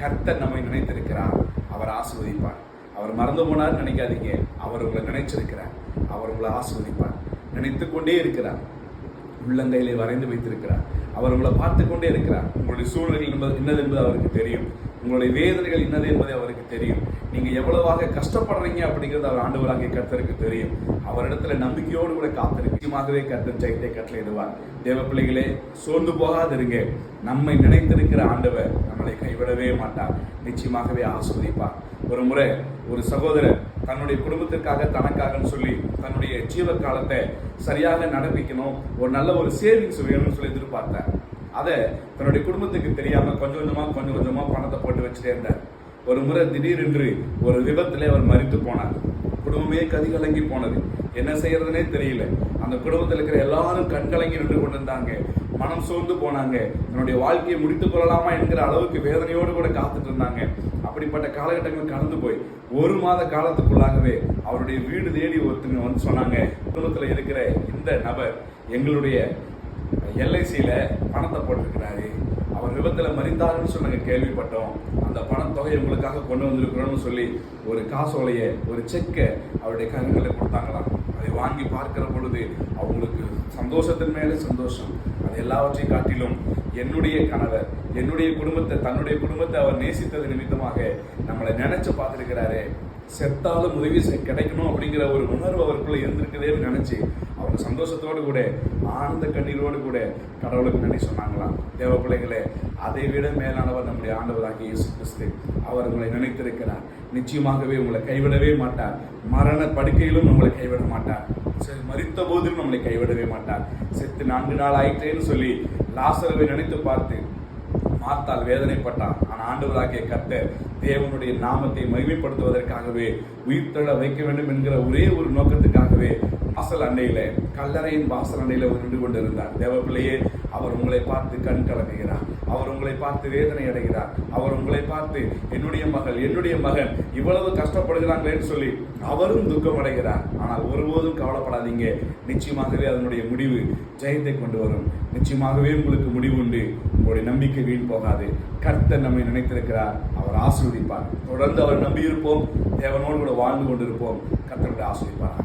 கர்த்தர் நம்மை நினைத்திருக்கிறார், அவர் ஆசீர்வதிப்பார். அவர் மறந்து போனார் நினைக்காதீங்க, அவர் உங்களை நினைச்சிருக்கிறார், அவர் உங்களை ஆசீர்வதிப்பார். நினைத்து கொண்டே இருக்கிறார், உள்ளங்கையிலே வரைந்து வைத்திருக்கிறார். அவர் உங்களை பார்த்து கொண்டே இருக்கிறார். உங்களுடைய சூழ்நிலைகள் என்னது என்பது அவருக்கு தெரியும். உங்களுடைய வேதனைகள் என்னது என்பதை அவருக்கு தெரியும். நீங்க எவ்வளவாக கஷ்டப்படுறீங்க அப்படிங்கிறது அவர் ஆண்டவராகிய கர்த்தருக்கு தெரியும். அவரிடத்துல நம்பிக்கையோடு கூட காத்திருக்கமாகவே கர்த்தர் ஜெயத்தை கட்டளையிடுவார். தேவ பிள்ளைகளே, சோர்ந்து போகாதிருங்க. நம்மை நினைத்திருக்கிற ஆண்டவர் நம்மளை கைவிடவே மாட்டார், நிச்சயமாகவே ஆசீர்வதிப்பார். ஒரு முறை ஒரு சகோதரர் தன்னுடைய குடும்பத்திற்காக தனக்காக சொல்லி தன்னுடைய ஜீவ காலத்தை சரியாக நடப்பிக்கணும், ஒரு நல்ல ஒரு சேவிங்ஸ் வேணும்னு சொல்லி எதிர்பார்த்தார். அதை தன்னுடைய குடும்பத்துக்கு தெரியாம கொஞ்சம் கொஞ்சமா பணத்தை போட்டு வச்சுட்டே இருந்தார். ஒரு முறை திடீரென்று ஒரு விபத்திலே அவர் மரித்து போனார். குடும்பமே கதிகலங்கி போனது. என்ன செய்யறதுனே தெரியல. அந்த குடும்பத்தில் இருக்கிற எல்லாரும் கண்கலங்கி நின்று கொண்டிருந்தாங்க. மனம் சோர்ந்து போனாங்க. தன்னுடைய வாழ்க்கையை முடித்துக் கொள்ளலாமா என்கிற அளவுக்கு வேதனையோடு கூட காத்துட்டு இருந்தாங்க. அப்படிப்பட்ட காலகட்டங்கள் கடந்து போய் 1 மாத காலத்துக்குள்ளாகவே அவருடைய வீடு தேடி ஒருத்தங்க வந்து சொன்னாங்க, குடும்பத்தில் இருக்கிற இந்த நபர் எங்களுடைய LICல பணத்தை போட்டிருக்கிறாரு, அவர் விபத்தில் மறிந்தாருன்னு சொன்னாங்க, கேள்விப்பட்டோம். அந்த பணத்தொகை உங்களுக்காக கொண்டு வந்திருக்கிறோம்னு சொல்லி ஒரு காசோலைய, ஒரு செக்கை அவருடைய கரங்களில் கொடுத்தாங்களாம். அதை வாங்கி பார்க்கிற பொழுது அவங்களுக்கு சந்தோஷத்தின் மேலே சந்தோஷம். அது எல்லாவற்றையும் காட்டிலும் என்னுடைய கணவர் என்னுடைய குடும்பத்தை, தன்னுடைய குடும்பத்தை அவர் நேசித்தது நிமித்தமாக நம்மளை நினைச்சு பார்த்திருக்கிறாரு, செத்தாலும் உதவி கிடைக்கணும் அப்படிங்கிற ஒரு உணர்வு அவருக்குள்ள இருந்திருக்கதே நினைச்சு அவங்க சந்தோஷத்தோடு கூட ஆனந்த கண்ணீரோடு கூட கடவுளுக்கு நன்றி சொன்னாங்களாம். தேவ பிள்ளைகளே, அதை விட மேலானவர் நம்முடைய ஆண்டவராகிய இயேசு கிறிஸ்து. அவர் உங்களை நினைத்திருக்கிறார், நிச்சயமாகவே உங்களை கைவிடவே மாட்டார். மரண படுக்கையிலும் நம்மளை கைவிட மாட்டார். மரித்த போதிலும் நம்மளை கைவிடவே மாட்டார். செத்து 4 நாள் ஆயிற்றேன்னு சொல்லி லாசருவை நினைத்து பார்த்து மார்த்தாள் வேதனைப்பட்டான். ஆனால் ஆண்டவராகிய கர்த்தர் தேவனுடைய நாமத்தை மகிமைப்படுத்துவதற்காகவே உயிர்த்தெழ வைக்க வேண்டும் என்கிற ஒரே ஒரு நோக்கத்துக்காகவே வாசல் அண்டையில, கல்லறையின் வாசல் அண்டையில நின்று கொண்டிருந்தார். தேவ பிள்ளையே, அவர் உங்களை பார்த்து கண் கலங்குகிறார். அவர் உங்களை பார்த்து வேதனை அடைகிறார். அவர் உங்களை பார்த்து என்னுடைய மகள், என்னுடைய மகன் இவ்வளவு கஷ்டப்படுகிறாங்களேன்னு சொல்லி அவரும் துக்கம் அடைகிறார். ஆனால் ஒருபோதும் கவலைப்படாதீங்க, நிச்சயமாகவே அதனுடைய முடிவு ஜெயத்தை கொண்டு வரும். நிச்சயமாகவே உங்களுக்கு முடிவு உண்டு. உங்களுடைய நம்பிக்கை வீண் போகாது. கர்த்தர் நம்மை நினைத்திருக்கிறார், அவர் ஆசீர்வதிப்பார். தொடர்ந்து அவர் நம்பி இருப்போம், தேவனோடு கூட வாழ்ந்து கொண்டிருப்போம். கர்த்தருடைய ஆசீர்வதிப்பார்.